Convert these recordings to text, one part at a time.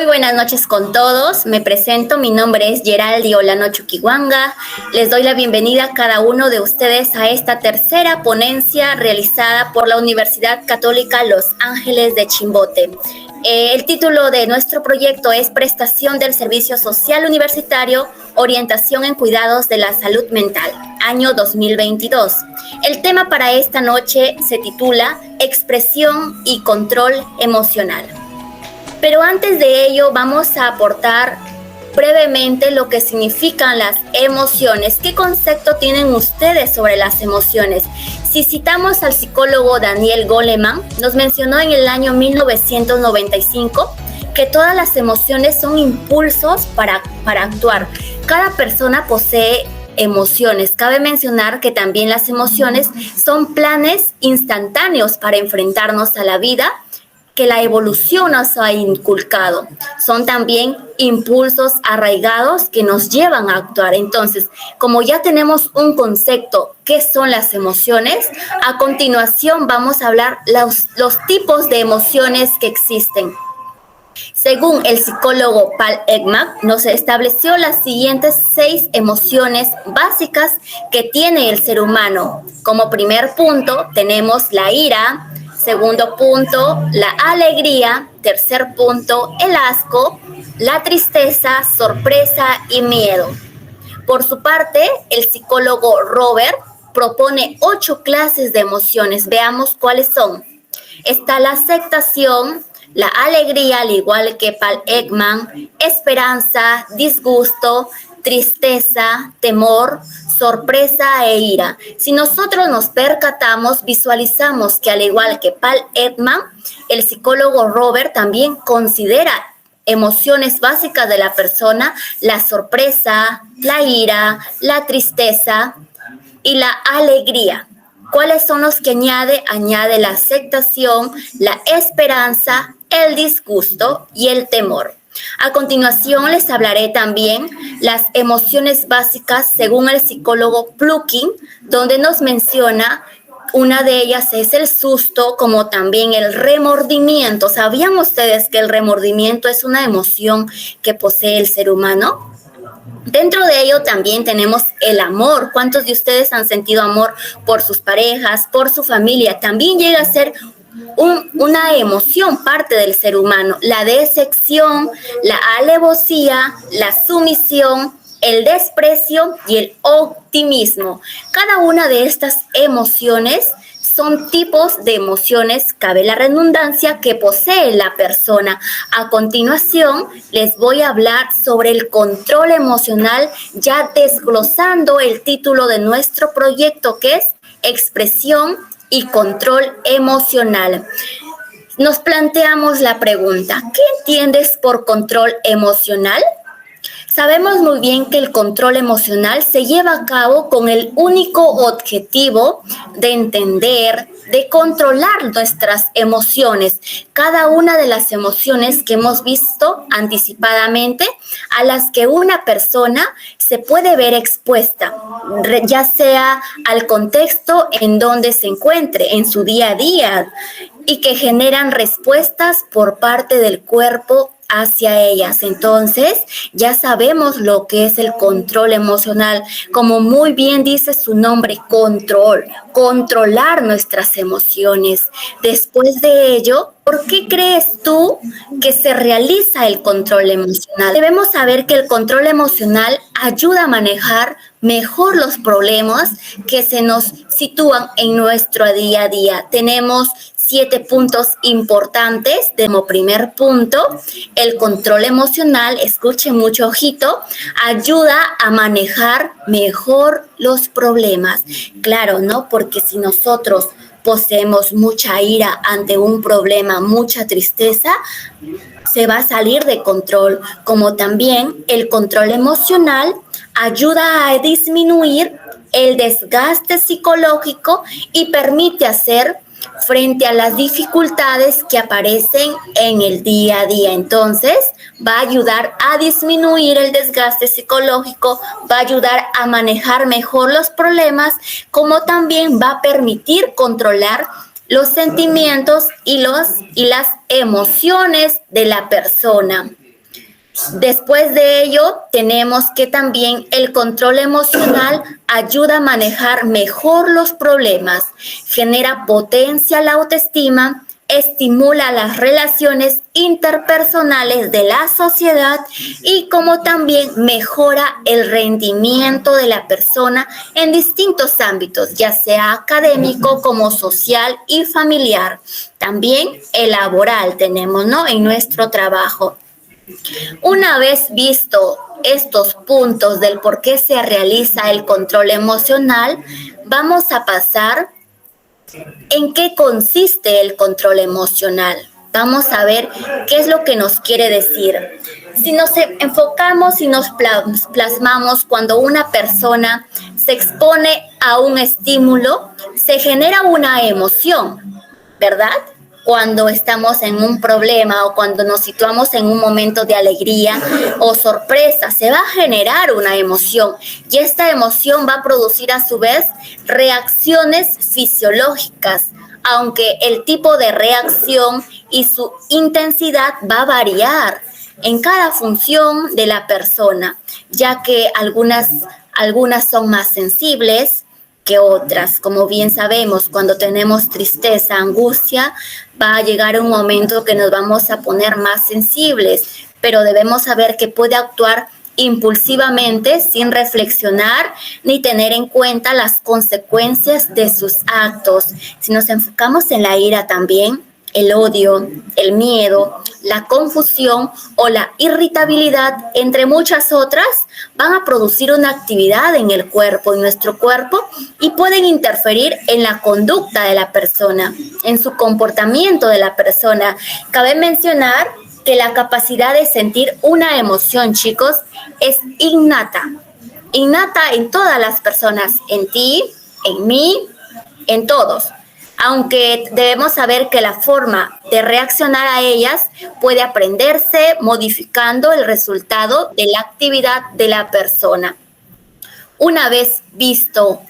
Muy buenas noches con todos. Me presento, mi nombre es Geraldi Olano Chuquihuanga. Les doy la bienvenida a cada uno de ustedes a esta tercera ponencia realizada por la Universidad Católica Los Ángeles de Chimbote. El título de nuestro proyecto es Prestación del Servicio Social Universitario, Orientación en Cuidados de la Salud Mental, año 2022. El tema para esta noche se titula Expresión y Control Emocional. Pero antes de ello vamos a aportar brevemente lo que significan las emociones. ¿Qué concepto tienen ustedes sobre las emociones? Si citamos al psicólogo Daniel Goleman, nos mencionó en el año 1995 que todas las emociones son impulsos para actuar. Cada persona posee emociones. Cabe mencionar que también las emociones son planes instantáneos para enfrentarnos a la vida que la evolución nos ha inculcado. Son también impulsos arraigados que nos llevan a actuar. Entonces, como ya tenemos un concepto, ¿qué son las emociones? A continuación vamos a hablar los tipos de emociones que existen. Según el psicólogo Paul Ekman, nos estableció las siguientes 6 emociones básicas que tiene el ser humano. Como primer punto, tenemos la ira. Segundo punto, la alegría. Tercer punto, el asco, la tristeza, sorpresa y miedo. Por su parte, el psicólogo Robert propone 8 clases de emociones. Veamos cuáles son. Está la aceptación, la alegría, al igual que Paul Ekman, esperanza, disgusto, tristeza, temor, sorpresa e ira. Si nosotros nos percatamos, visualizamos que al igual que Paul Ekman, el psicólogo Robert también considera emociones básicas de la persona, la sorpresa, la ira, la tristeza y la alegría. ¿Cuáles son los que añade? Añade la aceptación, la esperanza, el disgusto y el temor. A continuación les hablaré también las emociones básicas según el psicólogo Plugin, donde nos menciona una de ellas es el susto, como también el remordimiento. ¿Sabían ustedes que el remordimiento es una emoción que posee el ser humano? Dentro de ello también tenemos el amor. ¿Cuántos de ustedes han sentido amor por sus parejas, por su familia? También llega a ser una emoción parte del ser humano. La decepción, la alevosía, la sumisión, el desprecio y el optimismo. Cada una de estas emociones son tipos de emociones, cabe la redundancia, que posee la persona. A continuación, les voy a hablar sobre el control emocional, ya desglosando el título de nuestro proyecto, que es Expresión y Control Emocional. Nos planteamos la pregunta, ¿qué entiendes por control emocional? Sabemos muy bien que el control emocional se lleva a cabo con el único objetivo de entender, de controlar nuestras emociones. Cada una de las emociones que hemos visto anticipadamente, a las que una persona se puede ver expuesta, ya sea al contexto en donde se encuentre, en su día a día, y que generan respuestas por parte del cuerpo hacia ellas. Entonces, ya sabemos lo que es el control emocional. Como muy bien dice su nombre, controlar nuestras emociones. Después de ello, ¿por qué crees tú que se realiza el control emocional? Debemos saber que el control emocional ayuda a manejar mejor los problemas que se nos sitúan en nuestro día a día. Tenemos 7 puntos importantes. Como primer punto, el control emocional, escuchen mucho ojito, ayuda a manejar mejor los problemas. Claro, ¿no? Porque si nosotros poseemos mucha ira ante un problema, mucha tristeza, se va a salir de control. Como también el control emocional ayuda a disminuir el desgaste psicológico y permite hacer frente a las dificultades que aparecen en el día a día. Entonces, va a ayudar a disminuir el desgaste psicológico, va a ayudar a manejar mejor los problemas, como también va a permitir controlar los sentimientos y las emociones de la persona. Después de ello, tenemos que también el control emocional ayuda a manejar mejor los problemas, genera potencia la autoestima, estimula las relaciones interpersonales de la sociedad y como también mejora el rendimiento de la persona en distintos ámbitos, ya sea académico como social y familiar. También el laboral tenemos, ¿no? En nuestro trabajo. Una vez visto estos puntos del por qué se realiza el control emocional, vamos a pasar en qué consiste el control emocional. Vamos a ver qué es lo que nos quiere decir. Si nos enfocamos y nos plasmamos cuando una persona se expone a un estímulo, se genera una emoción, ¿verdad? Cuando estamos en un problema o cuando nos situamos en un momento de alegría o sorpresa, se va a generar una emoción y esta emoción va a producir a su vez reacciones fisiológicas, aunque el tipo de reacción y su intensidad va a variar en cada función de la persona, ya que algunas son más sensibles que otras. Como bien sabemos, cuando tenemos tristeza, angustia, va a llegar un momento que nos vamos a poner más sensibles, pero debemos saber que puede actuar impulsivamente sin reflexionar ni tener en cuenta las consecuencias de sus actos. Si nos enfocamos en la ira también, el odio, el miedo, la confusión o la irritabilidad, entre muchas otras, van a producir una actividad en el cuerpo, en nuestro cuerpo, y pueden interferir en la conducta de la persona, en su comportamiento de la persona. Cabe mencionar que la capacidad de sentir una emoción, chicos, es innata en todas las personas, en ti, en mí, en todos. Aunque debemos saber que la forma de reaccionar a ellas puede aprenderse modificando el resultado de la actividad de la persona. Una vez visto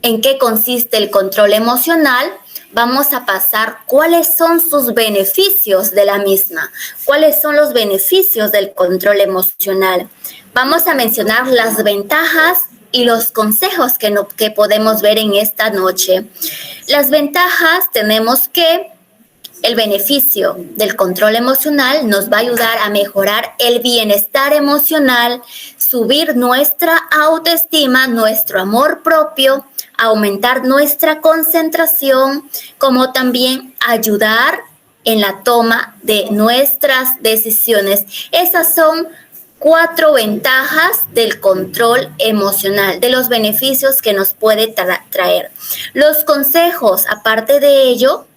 en qué consiste el control emocional, vamos a pasar cuáles son sus beneficios de la misma, cuáles son los beneficios del control emocional. Vamos a mencionar las ventajas y los consejos que podemos ver en esta noche. Las ventajas, tenemos que el beneficio del control emocional nos va a ayudar a mejorar el bienestar emocional, subir nuestra autoestima, nuestro amor propio, aumentar nuestra concentración, como también ayudar en la toma de nuestras decisiones. Esas son 4 ventajas del control emocional, de los beneficios que nos puede traer. Los consejos, aparte de ello,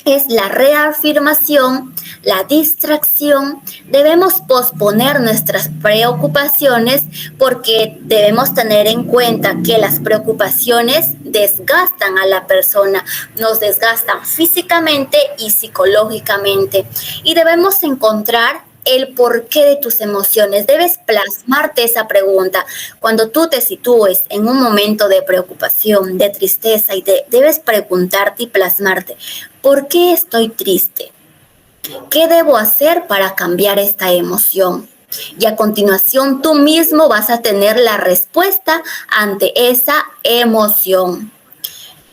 es la reafirmación, la distracción. Debemos posponer nuestras preocupaciones porque debemos tener en cuenta que las preocupaciones desgastan a la persona, nos desgastan físicamente y psicológicamente. Y debemos encontrar el porqué de tus emociones. Debes plasmarte esa pregunta. Cuando tú te sitúes en un momento de preocupación, de tristeza, debes preguntarte y plasmarte, ¿por qué estoy triste? ¿Qué debo hacer para cambiar esta emoción? Y a continuación tú mismo vas a tener la respuesta ante esa emoción.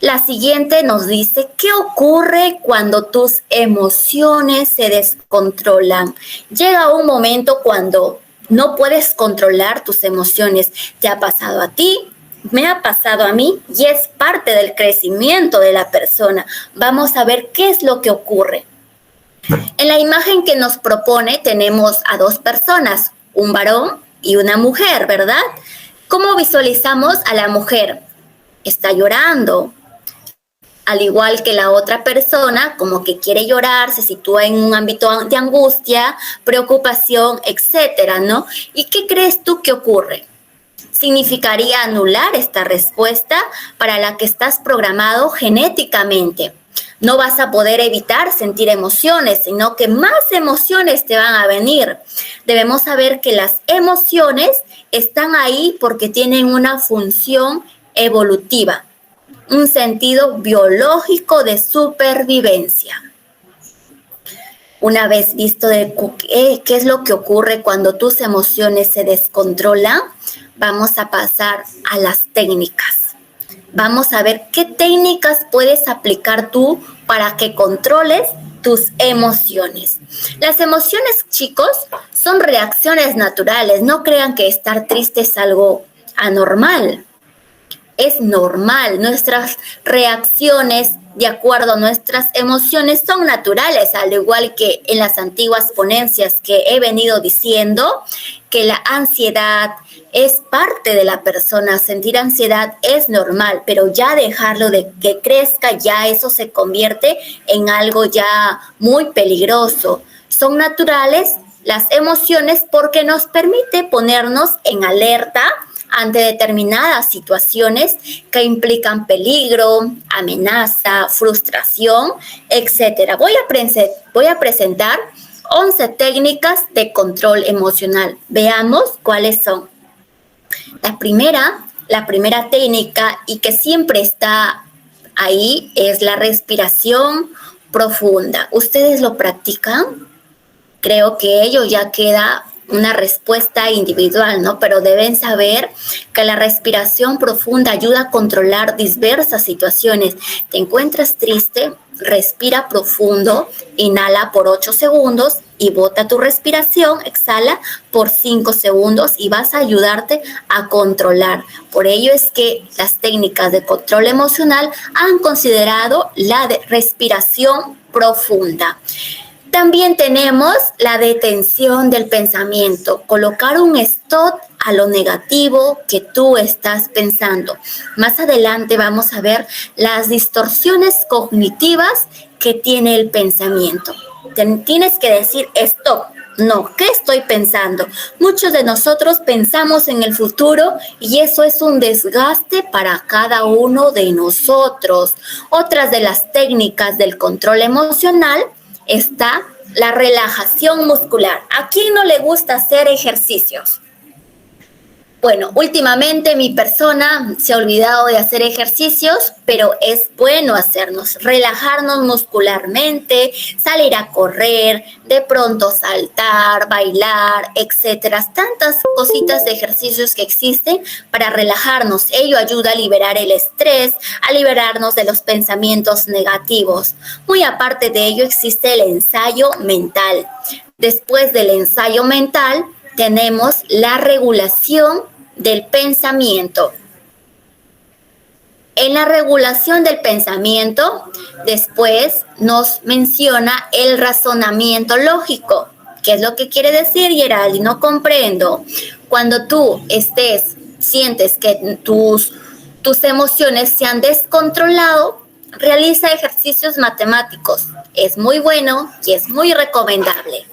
La siguiente nos dice, ¿qué ocurre cuando tus emociones se descontrolan? Llega un momento cuando no puedes controlar tus emociones. ¿Te ha pasado a ti? Me ha pasado a mí y es parte del crecimiento de la persona. Vamos a ver qué es lo que ocurre. En la imagen que nos propone tenemos a 2 personas, un varón y una mujer, ¿verdad? ¿Cómo visualizamos a la mujer? Está llorando. Al igual que la otra persona, como que quiere llorar, se sitúa en un ámbito de angustia, preocupación, etcétera, ¿no? ¿Y qué crees tú que ocurre? Significaría anular esta respuesta para la que estás programado genéticamente. No vas a poder evitar sentir emociones, sino que más emociones te van a venir. Debemos saber que las emociones están ahí porque tienen una función evolutiva, un sentido biológico de supervivencia. Una vez visto qué es lo que ocurre cuando tus emociones se descontrolan, vamos a pasar a las técnicas. Vamos a ver qué técnicas puedes aplicar tú para que controles tus emociones. Las emociones, chicos, son reacciones naturales. No crean que estar triste es algo anormal. Es normal. Nuestras reacciones de acuerdo a nuestras emociones son naturales, al igual que en las antiguas ponencias que he venido diciendo, que la ansiedad es parte de la persona. Sentir ansiedad es normal, pero ya dejarlo de que crezca, ya eso se convierte en algo ya muy peligroso. Son naturales las emociones porque nos permite ponernos en alerta ante determinadas situaciones que implican peligro, amenaza, frustración, etc. Voy a presentar 11 técnicas de control emocional. Veamos cuáles son. La primera técnica, y que siempre está ahí, es la respiración profunda. ¿Ustedes lo practican? Creo que ello ya queda una respuesta individual, ¿no? Pero deben saber que la respiración profunda ayuda a controlar diversas situaciones. Te encuentras triste, respira profundo, inhala por 8 segundos y bota tu respiración, exhala por 5 segundos y vas a ayudarte a controlar. Por ello es que las técnicas de control emocional han considerado la de respiración profunda. También tenemos la detención del pensamiento, colocar un stop a lo negativo que tú estás pensando. Más adelante vamos a ver las distorsiones cognitivas que tiene el pensamiento. Tienes que decir stop. No, ¿qué estoy pensando? Muchos de nosotros pensamos en el futuro y eso es un desgaste para cada uno de nosotros. Otras de las técnicas del control emocional está la relajación muscular. ¿A quién no le gusta hacer ejercicios? Bueno, últimamente mi persona se ha olvidado de hacer ejercicios, pero es bueno relajarnos muscularmente, salir a correr, de pronto saltar, bailar, etcétera. Tantas cositas de ejercicios que existen para relajarnos. Ello ayuda a liberar el estrés, a liberarnos de los pensamientos negativos. Muy aparte de ello existe el ensayo mental. Después del ensayo mental tenemos la regulación del pensamiento. En la regulación del pensamiento, después nos menciona el razonamiento lógico. ¿Qué es lo que quiere decir, Geraldi? No comprendo. Cuando tú sientes que tus emociones se han descontrolado, realiza ejercicios matemáticos. Es muy bueno y es muy recomendable.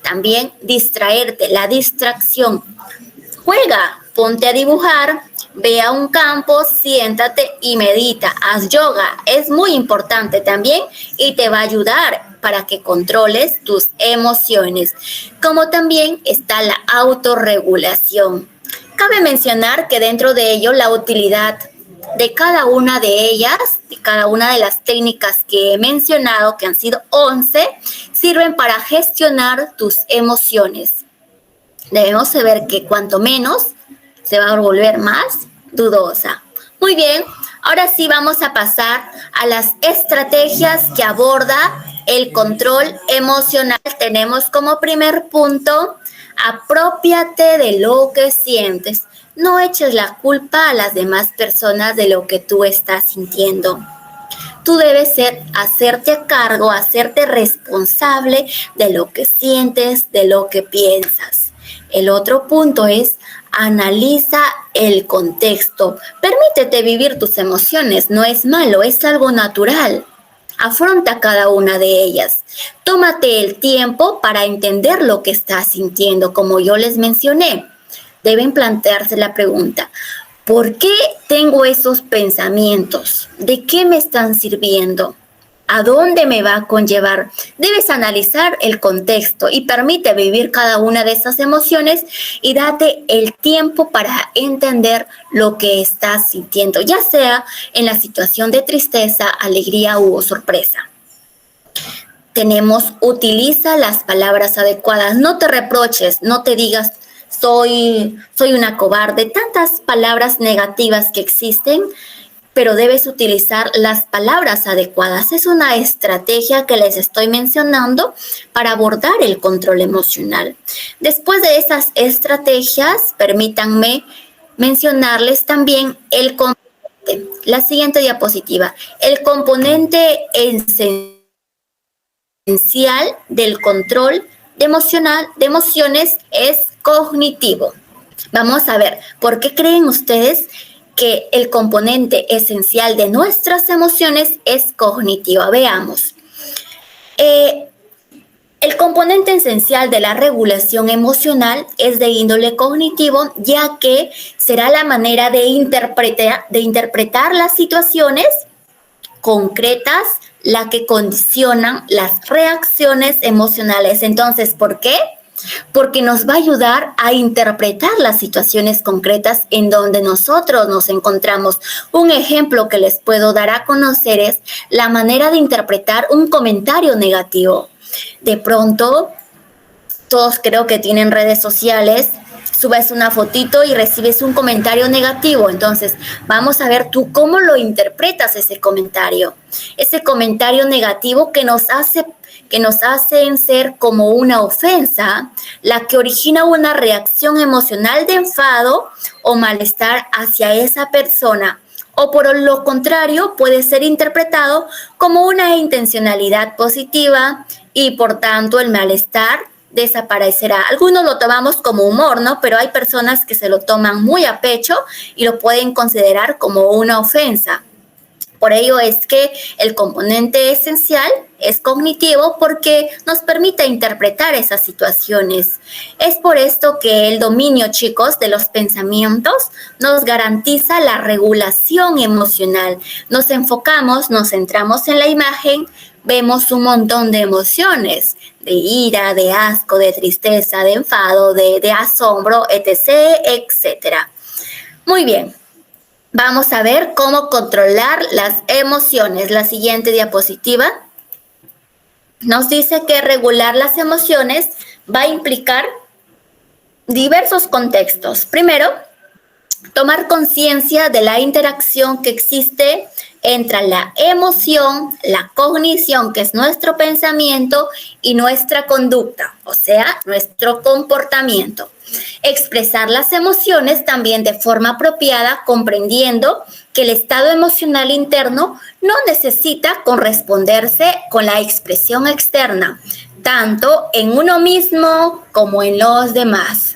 También distraerte, la distracción. Juega, ponte a dibujar, ve a un campo, siéntate y medita, haz yoga. Es muy importante también y te va a ayudar para que controles tus emociones. Como también está la autorregulación. Cabe mencionar que dentro de ello la utilidad de cada una de ellas, de cada una de las técnicas que he mencionado, que han sido 11, sirven para gestionar tus emociones. Debemos saber que cuanto menos, se va a volver más dudosa. Muy bien, ahora sí vamos a pasar a las estrategias que aborda el control emocional. Tenemos como primer punto, aprópiate de lo que sientes. No eches la culpa a las demás personas de lo que tú estás sintiendo. Tú debes hacerte cargo, hacerte responsable de lo que sientes, de lo que piensas. El otro punto es, analiza el contexto. Permítete vivir tus emociones, no es malo, es algo natural. Afronta cada una de ellas. Tómate el tiempo para entender lo que estás sintiendo, como yo les mencioné. Deben plantearse la pregunta, ¿por qué tengo esos pensamientos? ¿De qué me están sirviendo? ¿A dónde me va a conllevar? Debes analizar el contexto y permite vivir cada una de esas emociones y date el tiempo para entender lo que estás sintiendo, ya sea en la situación de tristeza, alegría u sorpresa. tenemos utiliza las palabras adecuadas. No te reproches, no te digas soy una cobarde, tantas palabras negativas que existen, pero debes utilizar las palabras adecuadas. Es una estrategia que les estoy mencionando para abordar el control emocional. Después de esas estrategias, permítanme mencionarles también el componente. La siguiente diapositiva. El componente esencial del control de emociones es cognitivo. Vamos a ver, ¿por qué creen ustedes que el componente esencial de nuestras emociones es cognitivo? Veamos. El componente esencial de la regulación emocional es de índole cognitivo, ya que será la manera de interpretar las situaciones concretas la que condicionan las reacciones emocionales. Entonces, ¿por qué? Porque nos va a ayudar a interpretar las situaciones concretas en donde nosotros nos encontramos. Un ejemplo que les puedo dar a conocer es la manera de interpretar un comentario negativo. De pronto, todos creo que tienen redes sociales, subes una fotito y recibes un comentario negativo. Entonces, vamos a ver tú cómo lo interpretas ese comentario. Ese comentario negativo que nos hacen ser como una ofensa, la que origina una reacción emocional de enfado o malestar hacia esa persona. O por lo contrario, puede ser interpretado como una intencionalidad positiva y por tanto el malestar desaparecerá. Algunos lo tomamos como humor, ¿no? Pero hay personas que se lo toman muy a pecho y lo pueden considerar como una ofensa. Por ello es que el componente esencial es cognitivo porque nos permite interpretar esas situaciones. Es por esto que el dominio, chicos, de los pensamientos nos garantiza la regulación emocional. Nos centramos en la imagen, vemos un montón de emociones, de ira, de asco, de tristeza, de enfado, de asombro, etc., etcétera. Muy bien. Vamos a ver cómo controlar las emociones. La siguiente diapositiva nos dice que regular las emociones va a implicar diversos contextos. Primero, tomar conciencia de la interacción que existe entre la emoción, la cognición, que es nuestro pensamiento, y nuestra conducta, o sea, nuestro comportamiento. Expresar las emociones también de forma apropiada, comprendiendo que el estado emocional interno no necesita corresponderse con la expresión externa, tanto en uno mismo como en los demás.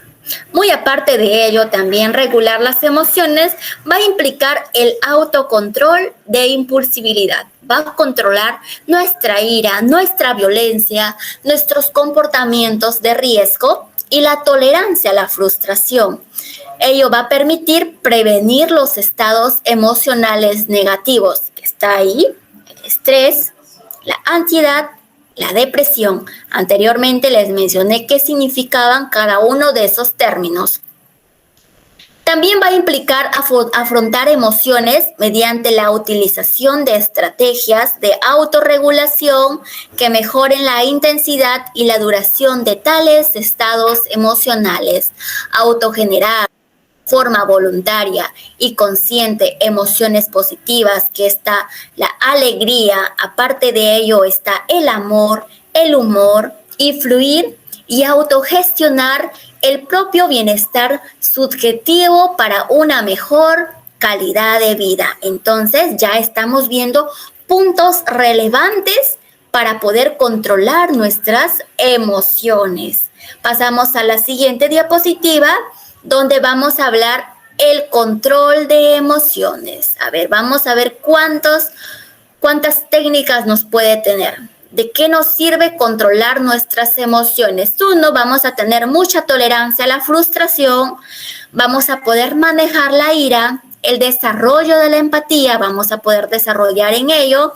Muy aparte de ello, también regular las emociones va a implicar el autocontrol de impulsividad. Va a controlar nuestra ira, nuestra violencia, nuestros comportamientos de riesgo y la tolerancia a la frustración. Ello va a permitir prevenir los estados emocionales negativos, que está ahí, el estrés, la ansiedad, la depresión. Anteriormente les mencioné qué significaban cada uno de esos términos. También va a implicar afrontar emociones mediante la utilización de estrategias de autorregulación que mejoren la intensidad y la duración de tales estados emocionales. Autogenerar de forma voluntaria y consciente emociones positivas, que está la alegría, aparte de ello está el amor, el humor, y fluir y autogestionar el propio bienestar subjetivo para una mejor calidad de vida. Entonces ya estamos viendo puntos relevantes para poder controlar nuestras emociones. Pasamos a la siguiente diapositiva, donde vamos a hablar el control de emociones. A ver, vamos a ver cuántas técnicas nos puede tener. ¿De qué nos sirve controlar nuestras emociones? Uno, vamos a tener mucha tolerancia a la frustración, vamos a poder manejar la ira, el desarrollo de la empatía, vamos a poder desarrollar en ello,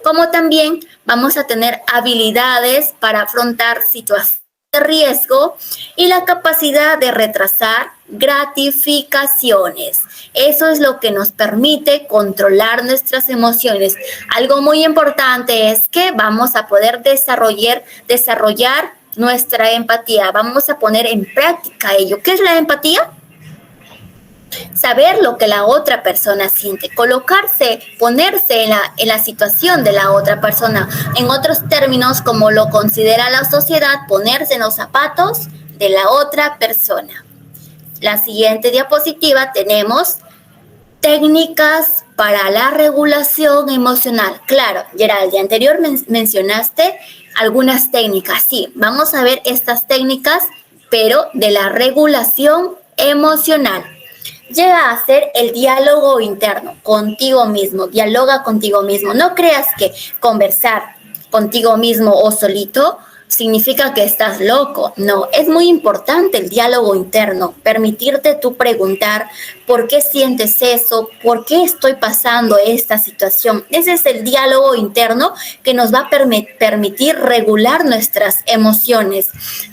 como también vamos a tener habilidades para afrontar situaciones de riesgo y la capacidad de retrasar gratificaciones. Eso es lo que nos permite controlar nuestras emociones. Algo muy importante es que vamos a poder desarrollar nuestra empatía. Vamos a poner en práctica ello. ¿Qué es la empatía? Saber lo que la otra persona siente, ponerse en la situación de la otra persona. En otros términos, como lo considera la sociedad, ponerse en los zapatos de la otra persona. La siguiente diapositiva tenemos técnicas para la regulación emocional. Claro, Geraldi, anteriormente mencionaste algunas técnicas. Sí, vamos a ver estas técnicas, pero de la regulación emocional. Llega a ser el diálogo interno contigo mismo, dialoga contigo mismo. No creas que conversar contigo mismo o solito significa que estás loco. No, es muy importante el diálogo interno, permitirte tú preguntar por qué sientes eso, por qué estoy pasando esta situación. Ese es el diálogo interno que nos va a permitir regular nuestras emociones.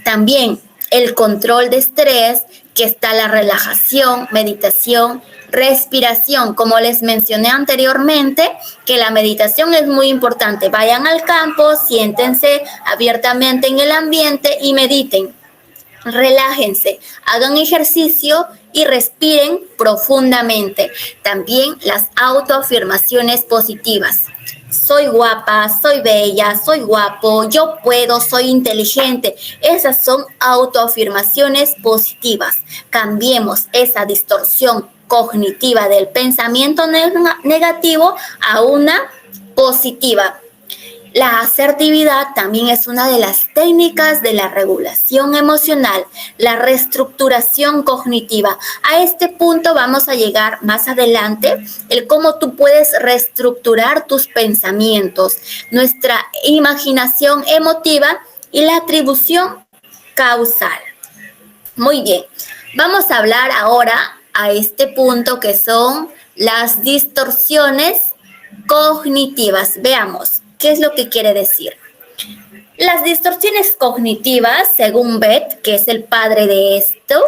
También el control de estrés, que está la relajación, meditación, respiración. Como les mencioné anteriormente, que la meditación es muy importante. Vayan al campo, siéntense abiertamente en el ambiente y mediten. Relájense, hagan ejercicio y respiren profundamente. También las autoafirmaciones positivas. Soy guapa, soy bella, soy guapo, yo puedo, soy inteligente. Esas son autoafirmaciones positivas. Cambiemos esa distorsión cognitiva del pensamiento negativo a una positiva. La asertividad también es una de las técnicas de la regulación emocional, la reestructuración cognitiva. A este punto vamos a llegar más adelante, el cómo tú puedes reestructurar tus pensamientos, nuestra imaginación emotiva y la atribución causal. Muy bien, vamos a hablar ahora a este punto que son las distorsiones cognitivas. Veamos. ¿Qué es lo que quiere decir? Las distorsiones cognitivas, según Beth, que es el padre de esto,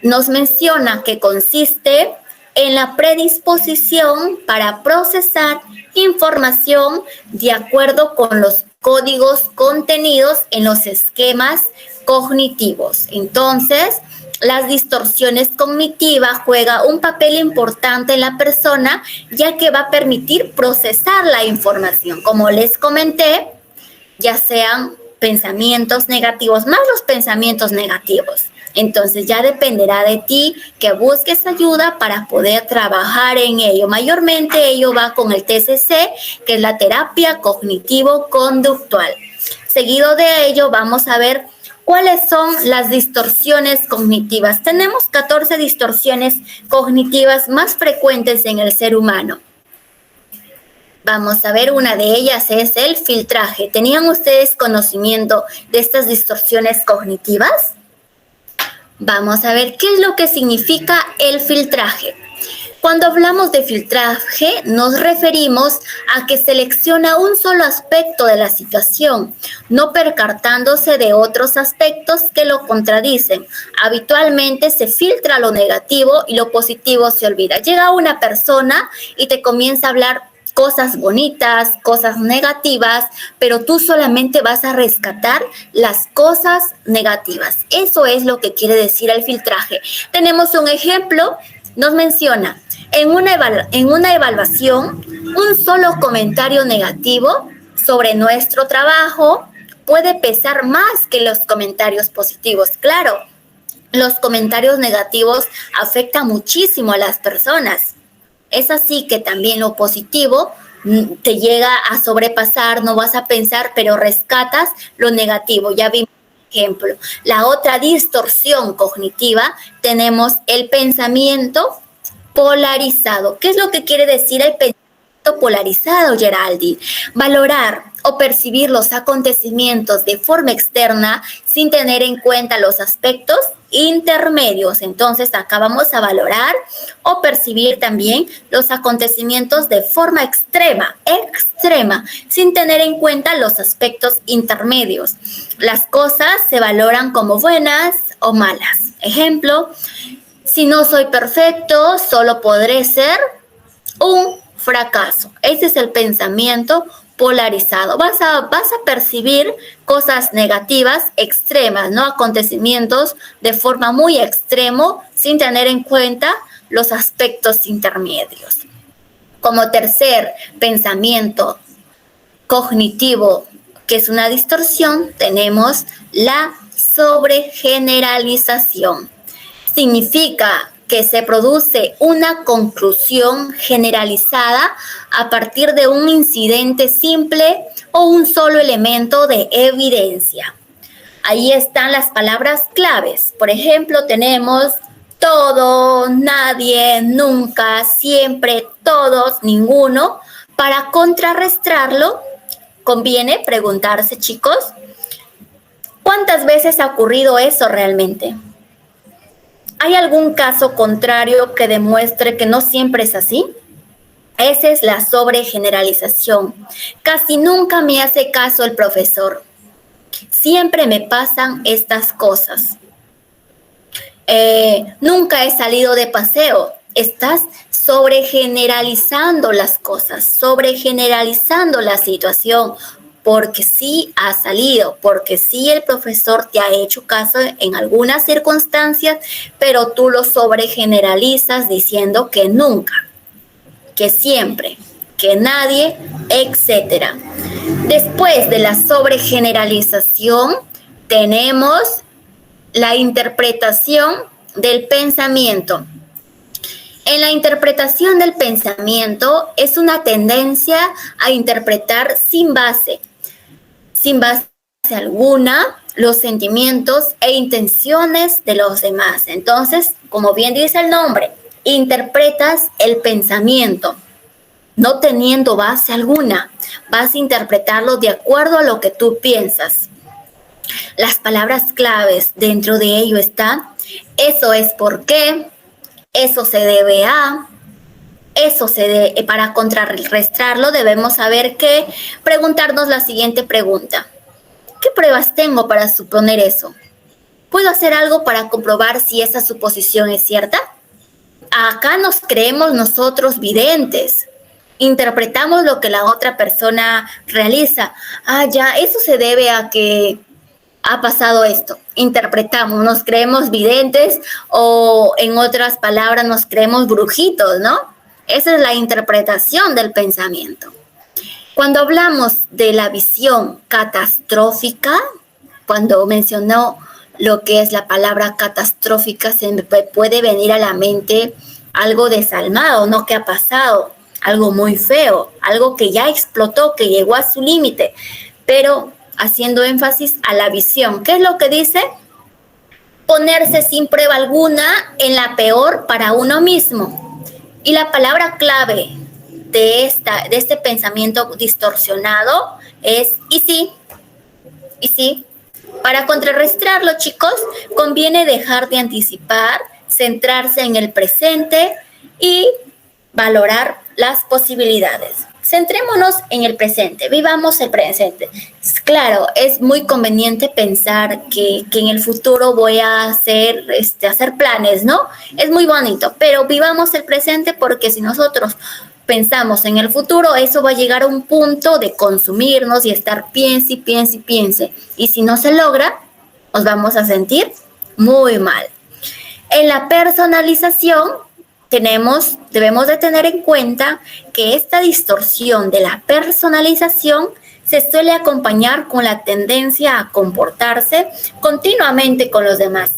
nos menciona que consiste en la predisposición para procesar información de acuerdo con los códigos contenidos en los esquemas cognitivos. Entonces, las distorsiones cognitivas juegan un papel importante en la persona, ya que va a permitir procesar la información. Como les comenté, ya sean pensamientos negativos, más los pensamientos negativos. Entonces ya dependerá de ti que busques ayuda para poder trabajar en ello. Mayormente ello va con el TCC, que es la terapia cognitivo-conductual. Seguido de ello vamos a ver ¿cuáles son las distorsiones cognitivas? Tenemos 14 distorsiones cognitivas más frecuentes en el ser humano. Vamos a ver, una de ellas es el filtraje. ¿Tenían ustedes conocimiento de estas distorsiones cognitivas? Vamos a ver qué es lo que significa el filtraje. Cuando hablamos de filtraje, nos referimos a que selecciona un solo aspecto de la situación, no percatándose de otros aspectos que lo contradicen. Habitualmente se filtra lo negativo y lo positivo se olvida. Llega una persona y te comienza a hablar cosas bonitas, cosas negativas, pero tú solamente vas a rescatar las cosas negativas. Eso es lo que quiere decir el filtraje. Tenemos un ejemplo, nos menciona, en una evaluación, un solo comentario negativo sobre nuestro trabajo puede pesar más que los comentarios positivos. Claro, los comentarios negativos afectan muchísimo a las personas. Es así que también lo positivo te llega a sobrepasar, no vas a pensar, pero rescatas lo negativo. Ya vimos un ejemplo. La otra distorsión cognitiva, tenemos el pensamiento polarizado. ¿Qué es lo que quiere decir el pensamiento polarizado, Geraldi? Valorar o percibir los acontecimientos de forma externa sin tener en cuenta los aspectos intermedios. Entonces, acá vamos a valorar o percibir también los acontecimientos de forma extrema, sin tener en cuenta los aspectos intermedios. Las cosas se valoran como buenas o malas. Ejemplo, si no soy perfecto, solo podré ser un fracaso. Ese es el pensamiento polarizado. Vas a percibir cosas negativas, extremas, ¿no? Acontecimientos de forma muy extremo, sin tener en cuenta los aspectos intermedios. Como tercer pensamiento cognitivo, que es una distorsión, tenemos la sobregeneralización. Significa que se produce una conclusión generalizada a partir de un incidente simple o un solo elemento de evidencia. Ahí están las palabras claves. Por ejemplo, tenemos todo, nadie, nunca, siempre, todos, ninguno. Para contrarrestarlo, conviene preguntarse, chicos, ¿cuántas veces ha ocurrido eso realmente? ¿Hay algún caso contrario que demuestre que no siempre es así? Esa es la sobregeneralización. Casi nunca me hace caso el profesor. Siempre me pasan estas cosas. Nunca he salido de paseo. Estás sobregeneralizando las cosas, sobregeneralizando la situación, porque sí ha salido, porque sí el profesor te ha hecho caso en algunas circunstancias, pero tú lo sobregeneralizas diciendo que nunca, que siempre, que nadie, etc. Después de la sobregeneralización, tenemos la interpretación del pensamiento. En la interpretación del pensamiento es una tendencia a interpretar sin base alguna, los sentimientos e intenciones de los demás. Entonces, como bien dice el nombre, interpretas el pensamiento, no teniendo base alguna. Vas a interpretarlo de acuerdo a lo que tú piensas. Las palabras claves dentro de ello están: eso es por qué, eso se debe a, para contrarrestarlo debemos saber que preguntarnos la siguiente pregunta. ¿Qué pruebas tengo para suponer eso? ¿Puedo hacer algo para comprobar si esa suposición es cierta? Acá nos creemos nosotros videntes. Interpretamos lo que la otra persona realiza. Ya, eso se debe a que ha pasado esto. Interpretamos, nos creemos videntes o en otras palabras nos creemos brujitos, ¿no? Esa es la interpretación del pensamiento. Cuando hablamos de la visión catastrófica, cuando mencionó lo que es la palabra catastrófica, se me puede venir a la mente algo desalmado, ¿no? Que ha pasado, algo muy feo, algo que ya explotó, que llegó a su límite, pero haciendo énfasis a la visión. ¿Qué es lo que dice? Ponerse sin prueba alguna en la peor para uno mismo. Y la palabra clave de este pensamiento distorsionado es y sí. Para contrarrestarlo, chicos, conviene dejar de anticipar, centrarse en el presente y valorar las posibilidades. Centrémonos en el presente, vivamos el presente. Claro, es muy conveniente pensar que en el futuro voy a hacer planes, ¿no? Es muy bonito, pero vivamos el presente, porque si nosotros pensamos en el futuro, eso va a llegar a un punto de consumirnos y estar piense y piense y piense. Y si no se logra, nos vamos a sentir muy mal. En la personalización, debemos de tener en cuenta que esta distorsión de la personalización se suele acompañar con la tendencia a comportarse continuamente con los demás.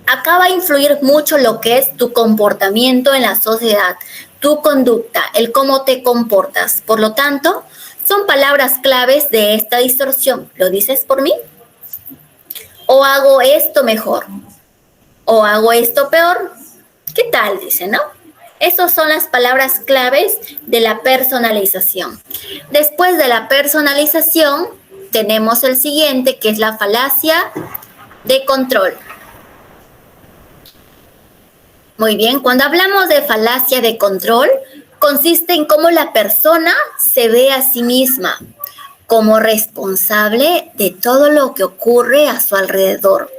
Acá va a influir mucho lo que es tu comportamiento en la sociedad, tu conducta, el cómo te comportas. Por lo tanto, son palabras claves de esta distorsión. ¿Lo dices por mí? ¿O hago esto mejor? ¿O hago esto peor? ¿Qué tal? Dice, ¿no? Esas son las palabras claves de la personalización. Después de la personalización, tenemos el siguiente, que es la falacia de control. Muy bien, cuando hablamos de falacia de control, consiste en cómo la persona se ve a sí misma como responsable de todo lo que ocurre a su alrededor.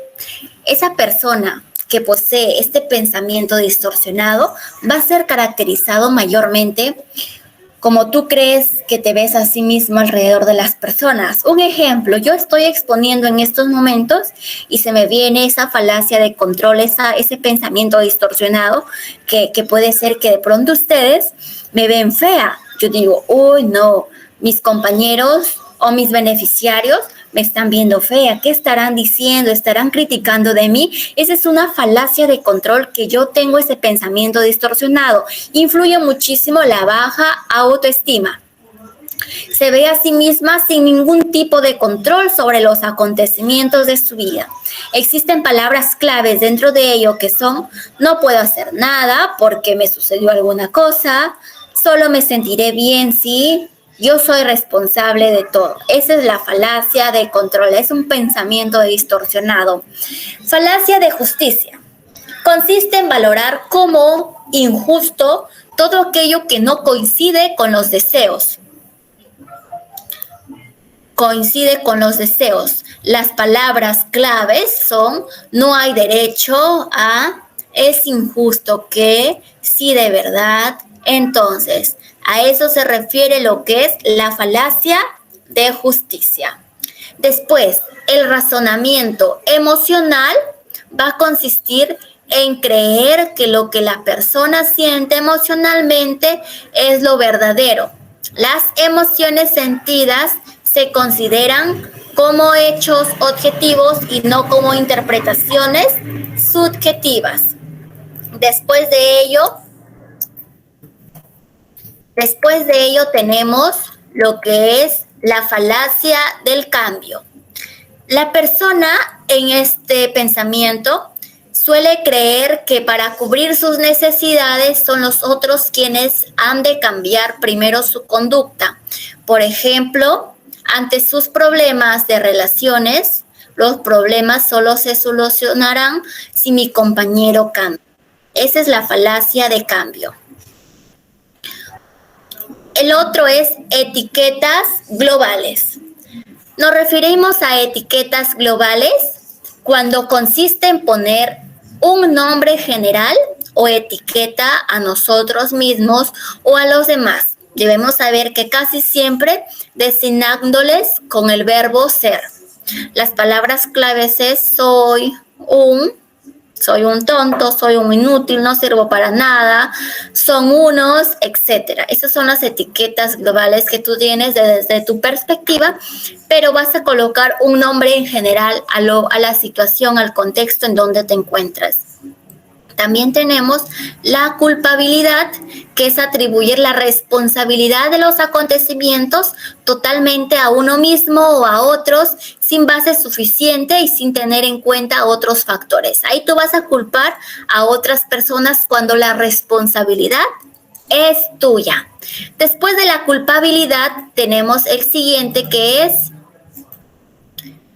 Esa persona que posee este pensamiento distorsionado va a ser caracterizado mayormente como tú crees que te ves a sí mismo alrededor de las personas. Un ejemplo, yo estoy exponiendo en estos momentos y se me viene esa falacia de control, ese pensamiento distorsionado que puede ser que de pronto ustedes me ven fea. Yo digo, uy, no, mis compañeros o mis beneficiarios me están viendo fea, ¿qué estarán diciendo? ¿Estarán criticando de mí? Esa es una falacia de control que yo tengo ese pensamiento distorsionado. Influye muchísimo la baja autoestima. Se ve a sí misma sin ningún tipo de control sobre los acontecimientos de su vida. Existen palabras claves dentro de ello que son: no puedo hacer nada porque me sucedió alguna cosa, solo me sentiré bien si yo soy responsable de todo. Esa es la falacia de control, es un pensamiento distorsionado. Falacia de justicia. Consiste en valorar como injusto todo aquello que no coincide con los deseos. Coincide con los deseos. Las palabras claves son: no hay derecho a, es injusto que, sí de verdad. Entonces, a eso se refiere lo que es la falacia de justicia. Después, el razonamiento emocional va a consistir en creer que lo que la persona siente emocionalmente es lo verdadero. Las emociones sentidas se consideran como hechos objetivos y no como interpretaciones subjetivas. Después de ello tenemos lo que es la falacia del cambio. La persona en este pensamiento suele creer que para cubrir sus necesidades son los otros quienes han de cambiar primero su conducta. Por ejemplo, ante sus problemas de relaciones, los problemas solo se solucionarán si mi compañero cambia. Esa es la falacia de cambio. El otro es etiquetas globales. Nos referimos a etiquetas globales cuando consiste en poner un nombre general o etiqueta a nosotros mismos o a los demás. Debemos saber que casi siempre designándoles con el verbo ser. Las palabras claves es soy un tonto, soy un inútil, no sirvo para nada, son unos, etc. Esas son las etiquetas globales que tú tienes desde tu perspectiva, pero vas a colocar un nombre en general a la situación, al contexto en donde te encuentras. También tenemos la culpabilidad, que es atribuir la responsabilidad de los acontecimientos totalmente a uno mismo o a otros sin base suficiente y sin tener en cuenta otros factores. Ahí tú vas a culpar a otras personas cuando la responsabilidad es tuya. Después de la culpabilidad tenemos el siguiente, que es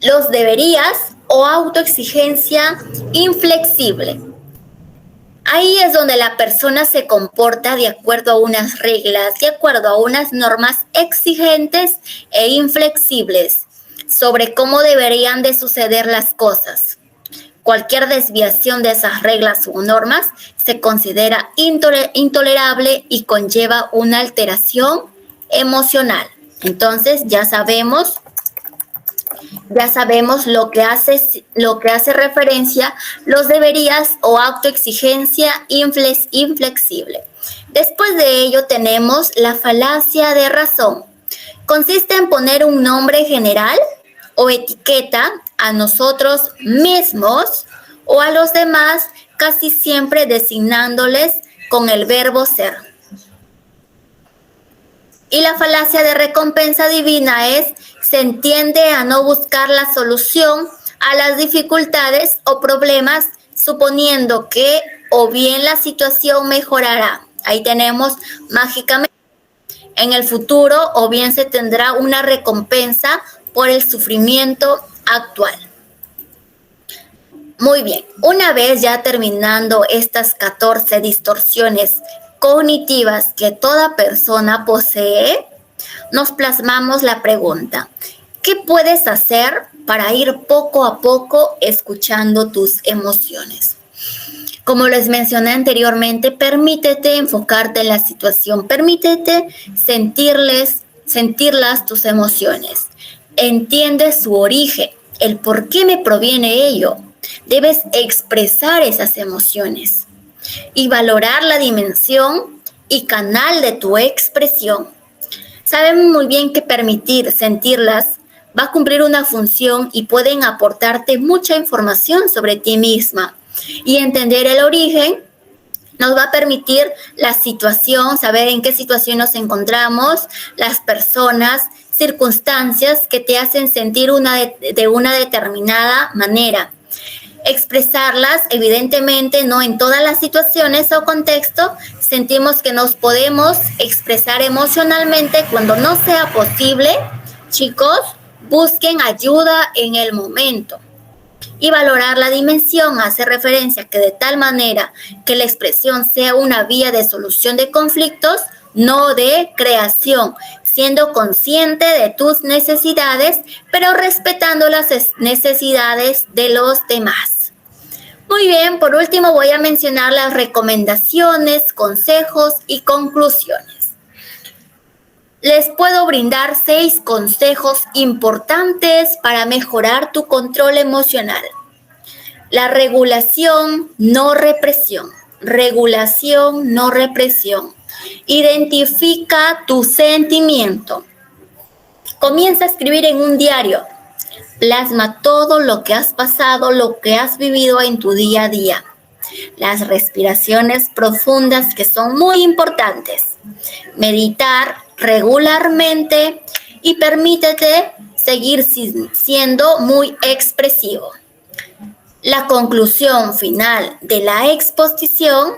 los deberías o autoexigencia inflexible. Ahí es donde la persona se comporta de acuerdo a unas reglas, de acuerdo a unas normas exigentes e inflexibles sobre cómo deberían de suceder las cosas. Cualquier desviación de esas reglas o normas se considera intolerable y conlleva una alteración emocional. Entonces ya sabemos lo que hace referencia los deberías o autoexigencia inflexible. Después de ello tenemos la falacia de razón. Consiste en poner un nombre general o etiqueta a nosotros mismos o a los demás, casi siempre designándoles con el verbo ser. Y la falacia de recompensa divina se entiende a no buscar la solución a las dificultades o problemas, suponiendo que o bien la situación mejorará. Ahí tenemos mágicamente en el futuro, o bien se tendrá una recompensa por el sufrimiento actual. Muy bien, una vez ya terminando estas 14 distorsiones cognitivas que toda persona posee, nos plasmamos la pregunta: ¿qué puedes hacer para ir poco a poco escuchando tus emociones? Como les mencioné anteriormente, permítete enfocarte en la situación, permítete sentirlas tus emociones. Entiende su origen, el por qué me proviene ello. Debes expresar esas emociones y valorar la dimensión y canal de tu expresión. Saben muy bien que permitir sentirlas va a cumplir una función y pueden aportarte mucha información sobre ti misma. Y entender el origen nos va a permitir la situación, saber en qué situación nos encontramos, las personas, circunstancias que te hacen sentir de una determinada manera. Expresarlas, evidentemente, no en todas las situaciones o contextos, sentimos que nos podemos expresar emocionalmente. Cuando no sea posible, chicos, busquen ayuda en el momento. Y valorar la dimensión hace referencia a que de tal manera que la expresión sea una vía de solución de conflictos, no de creación, siendo consciente de tus necesidades, pero respetando las necesidades de los demás. Muy bien, por último voy a mencionar las recomendaciones, consejos y conclusiones. Les puedo brindar 6 consejos importantes para mejorar tu control emocional. La regulación, no represión. Regulación, no represión. Identifica tu sentimiento. Comienza a escribir en un diario. Plasma todo lo que has pasado, lo que has vivido en tu día a día. Las respiraciones profundas que son muy importantes. Meditar regularmente y permítete seguir siendo muy expresivo. La conclusión final de la exposición,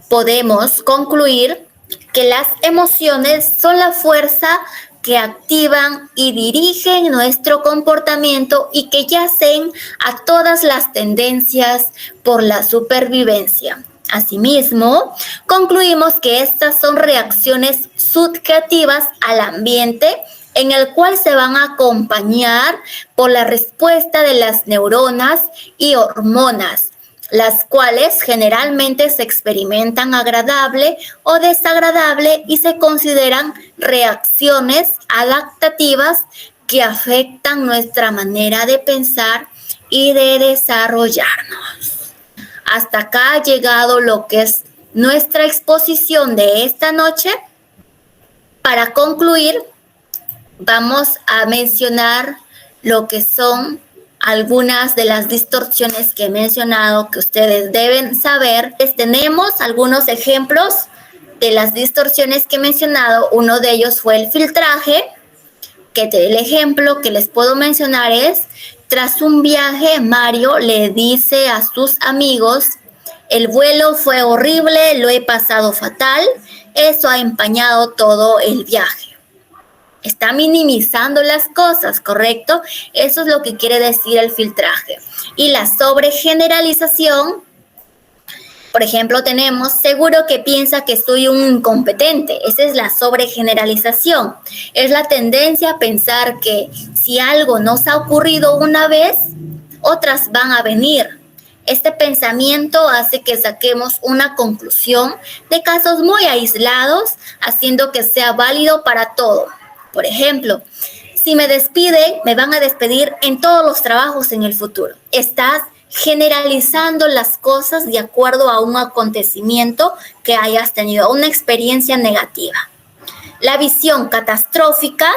podemos concluir que las emociones son la fuerza que activan y dirigen nuestro comportamiento y que yacen a todas las tendencias por la supervivencia. Asimismo, concluimos que estas son reacciones subjetivas al ambiente en el cual se van a acompañar por la respuesta de las neuronas y hormonas, las cuales generalmente se experimentan agradable o desagradable y se consideran reacciones adaptativas que afectan nuestra manera de pensar y de desarrollarnos. Hasta acá ha llegado lo que es nuestra exposición de esta noche. Para concluir, vamos a mencionar lo que son algunas de las distorsiones que he mencionado que ustedes deben saber. Tenemos algunos ejemplos de las distorsiones que he mencionado. Uno de ellos fue el filtraje, que el ejemplo que les puedo mencionar es: tras un viaje, Mario le dice a sus amigos: el vuelo fue horrible, lo he pasado fatal, eso ha empañado todo el viaje. Está minimizando las cosas, ¿correcto? Eso es lo que quiere decir el filtraje. Y la sobregeneralización, por ejemplo, tenemos: seguro que piensa que soy un incompetente. Esa es la sobregeneralización. Es la tendencia a pensar que si algo nos ha ocurrido una vez, otras van a venir. Este pensamiento hace que saquemos una conclusión de casos muy aislados, haciendo que sea válido para todo. Por ejemplo, si me despiden, me van a despedir en todos los trabajos en el futuro. Estás generalizando las cosas de acuerdo a un acontecimiento que hayas tenido, una experiencia negativa. La visión catastrófica,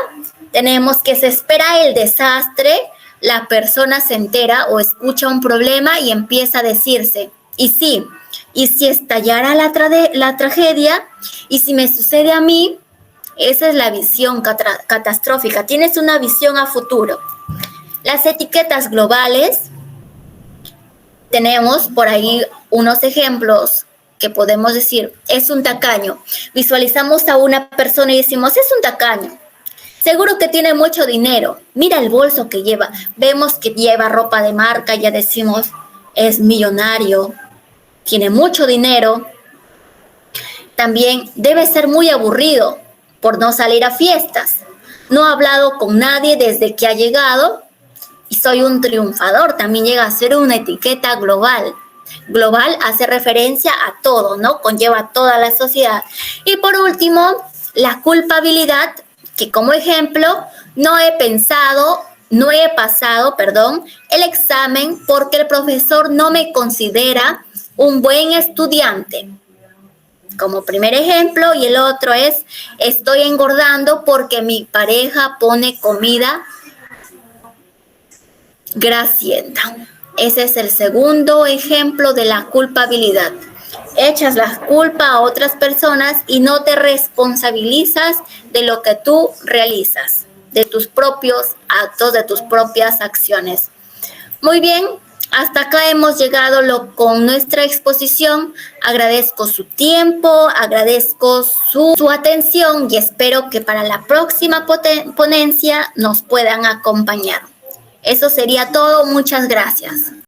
tenemos que se espera el desastre, la persona se entera o escucha un problema y empieza a decirse: ¿y si estallara la tragedia? ¿Y si me sucede a mí? Esa es la visión catastrófica. Tienes una visión a futuro. Las etiquetas globales, tenemos por ahí unos ejemplos que podemos decir: es un tacaño. Visualizamos a una persona y decimos: es un tacaño. Seguro que tiene mucho dinero. Mira el bolso que lleva. Vemos que lleva ropa de marca, ya decimos, es millonario, tiene mucho dinero. También debe ser muy aburrido por no salir a fiestas. No ha hablado con nadie desde que ha llegado y soy un triunfador. También llega a ser una etiqueta global. Global hace referencia a todo, ¿no? Conlleva a toda la sociedad. Y por último, la culpabilidad, que como ejemplo, no he pasado, el examen porque el profesor no me considera un buen estudiante. Como primer ejemplo, y el otro es, estoy engordando porque mi pareja pone comida grasienta. Ese es el segundo ejemplo de la culpabilidad. Echas la culpa a otras personas y no te responsabilizas de lo que tú realizas, de tus propios actos, de tus propias acciones. Muy bien, hasta acá hemos llegado con nuestra exposición. Agradezco su tiempo, agradezco su atención y espero que para la próxima ponencia nos puedan acompañar. Eso sería todo. Muchas gracias.